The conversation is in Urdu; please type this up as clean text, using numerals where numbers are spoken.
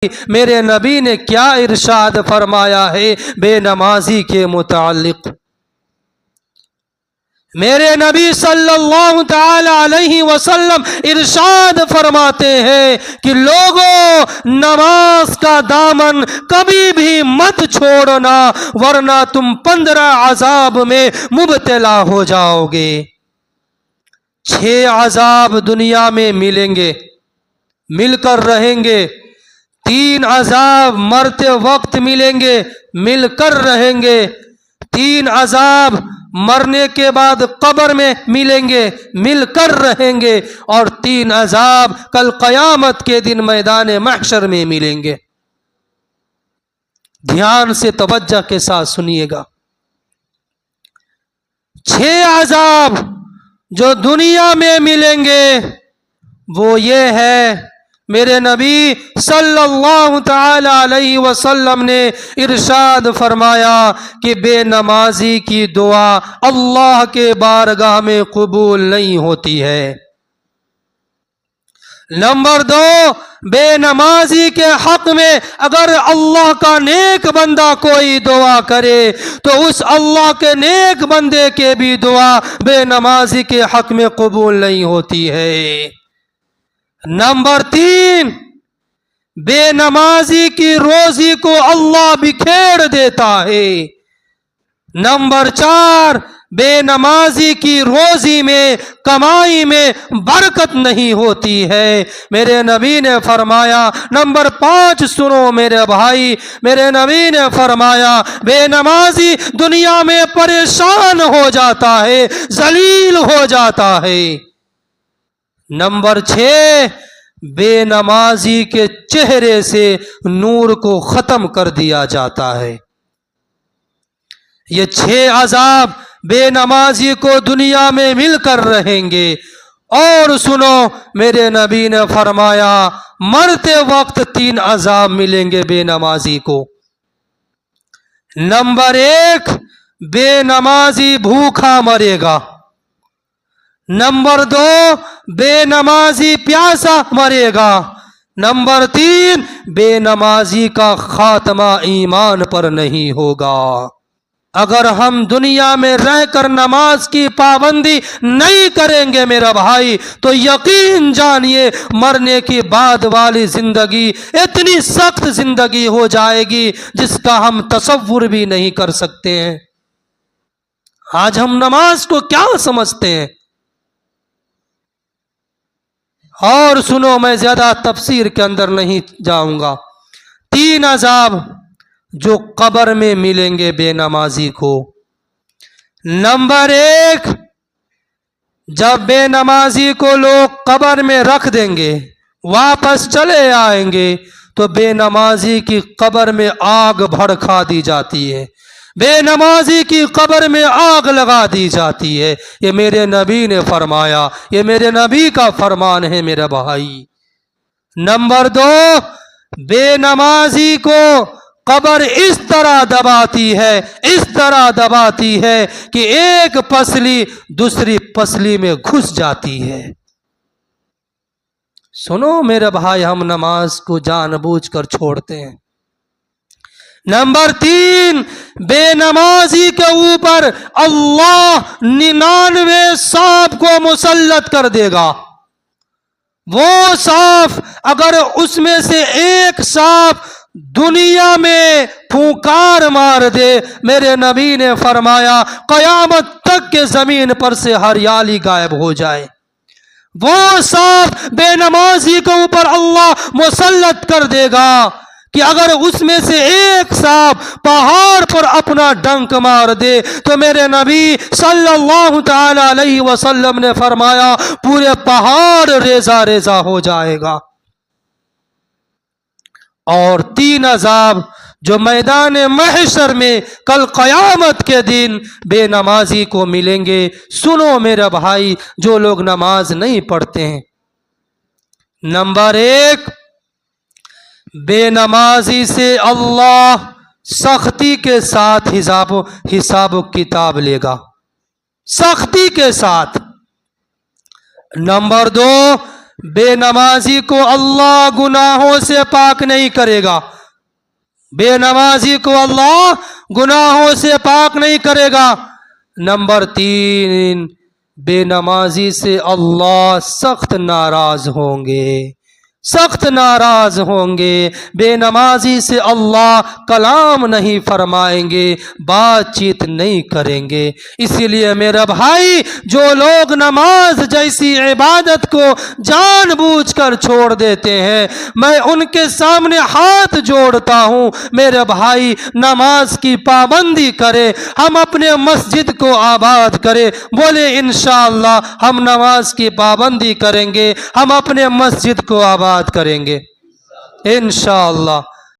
میرے نبی نے کیا ارشاد فرمایا ہے بے نمازی کے متعلق؟ میرے نبی صلی اللہ تعالی علیہ وسلم ارشاد فرماتے ہیں کہ لوگوں، نماز کا دامن کبھی بھی مت چھوڑنا ورنہ تم 15 عذاب میں مبتلا ہو جاؤ گے۔ 6 عذاب دنیا میں ملیں گے، مل کر رہیں گے۔ 3 عذاب مرتے وقت ملیں گے، مل کر رہیں گے۔ 3 عذاب مرنے کے بعد قبر میں ملیں گے، مل کر رہیں گے۔ اور 3 عذاب کل قیامت کے دن میدان محشر میں ملیں گے۔ دھیان سے توجہ کے ساتھ سنیے گا۔ 6 عذاب جو دنیا میں ملیں گے وہ یہ ہے، میرے نبی صلی اللہ تعالی علیہ وسلم نے ارشاد فرمایا کہ بے نمازی کی دعا اللہ کے بارگاہ میں قبول نہیں ہوتی ہے۔ نمبر 2، بے نمازی کے حق میں اگر اللہ کا نیک بندہ کوئی دعا کرے تو اس اللہ کے نیک بندے کے بھی دعا بے نمازی کے حق میں قبول نہیں ہوتی ہے۔ نمبر 3، بے نمازی کی روزی کو اللہ بکھیر دیتا ہے۔ نمبر 4، بے نمازی کی روزی میں، کمائی میں برکت نہیں ہوتی ہے۔ میرے نبی نے فرمایا، نمبر 5 سنو میرے بھائی، میرے نبی نے فرمایا بے نمازی دنیا میں پریشان ہو جاتا ہے، ذلیل ہو جاتا ہے۔ نمبر 6، بے نمازی کے چہرے سے نور کو ختم کر دیا جاتا ہے۔ یہ 6 عذاب بے نمازی کو دنیا میں مل کر رہیں گے۔ اور سنو، میرے نبی نے فرمایا مرتے وقت 3 عذاب ملیں گے بے نمازی کو۔ نمبر 1، بے نمازی بھوکا مرے گا۔ نمبر 2، بے نمازی پیاسا مرے گا۔ نمبر 3، بے نمازی کا خاتمہ ایمان پر نہیں ہوگا۔ اگر ہم دنیا میں رہ کر نماز کی پابندی نہیں کریں گے میرا بھائی تو یقین جانیے مرنے کے بعد والی زندگی اتنی سخت زندگی ہو جائے گی جس کا ہم تصور بھی نہیں کر سکتے ہیں۔ آج ہم نماز کو کیا سمجھتے ہیں؟ اور سنو، میں زیادہ تفسیر کے اندر نہیں جاؤں گا۔ 3 عذاب جو قبر میں ملیں گے بے نمازی کو۔ نمبر 1، جب بے نمازی کو لوگ قبر میں رکھ دیں گے، واپس چلے آئیں گے تو بے نمازی کی قبر میں آگ بھڑکا دی جاتی ہے، بے نمازی کی قبر میں آگ لگا دی جاتی ہے۔ یہ میرے نبی نے فرمایا، یہ میرے نبی کا فرمان ہے میرے بھائی۔ نمبر 2، بے نمازی کو قبر اس طرح دباتی ہے، اس طرح دباتی ہے کہ ایک پسلی دوسری پسلی میں گھس جاتی ہے۔ سنو میرے بھائی، ہم نماز کو جان بوجھ کر چھوڑتے ہیں۔ نمبر 3، بے نمازی کے اوپر اللہ 99 سانپ کو مسلط کر دے گا۔ وہ سانپ اگر اس میں سے ایک سانپ دنیا میں پھونکار مار دے، میرے نبی نے فرمایا قیامت تک کے زمین پر سے ہریالی غائب ہو جائے۔ وہ سانپ بے نمازی کے اوپر اللہ مسلط کر دے گا کہ اگر اس میں سے ایک سانپ پہاڑ پر اپنا ڈنک مار دے تو میرے نبی صلی اللہ تعالی علیہ وسلم نے فرمایا پورے پہاڑ ریزہ ریزہ ہو جائے گا۔ اور 3 عذاب جو میدان محشر میں کل قیامت کے دن بے نمازی کو ملیں گے۔ سنو میرے بھائی، جو لوگ نماز نہیں پڑھتے ہیں، نمبر 1، بے نمازی سے اللہ سختی کے ساتھ حساب و کتاب لے گا، سختی کے ساتھ۔ نمبر 2، بے نمازی کو اللہ گناہوں سے پاک نہیں کرے گا، بے نمازی کو اللہ گناہوں سے پاک نہیں کرے گا۔ نمبر 3، بے نمازی سے اللہ سخت ناراض ہوں گے، سخت ناراض ہوں گے۔ بے نمازی سے اللہ کلام نہیں فرمائیں گے، بات چیت نہیں کریں گے۔ اسی لیے میرا بھائی، جو لوگ نماز جیسی عبادت کو جان بوجھ کر چھوڑ دیتے ہیں، میں ان کے سامنے ہاتھ جوڑتا ہوں، میرے بھائی نماز کی پابندی کرے، ہم اپنے مسجد کو آباد کرے۔ بولے انشاءاللہ ہم نماز کی پابندی کریں گے، ہم اپنے مسجد کو آباد کریں گے انشاءاللہ۔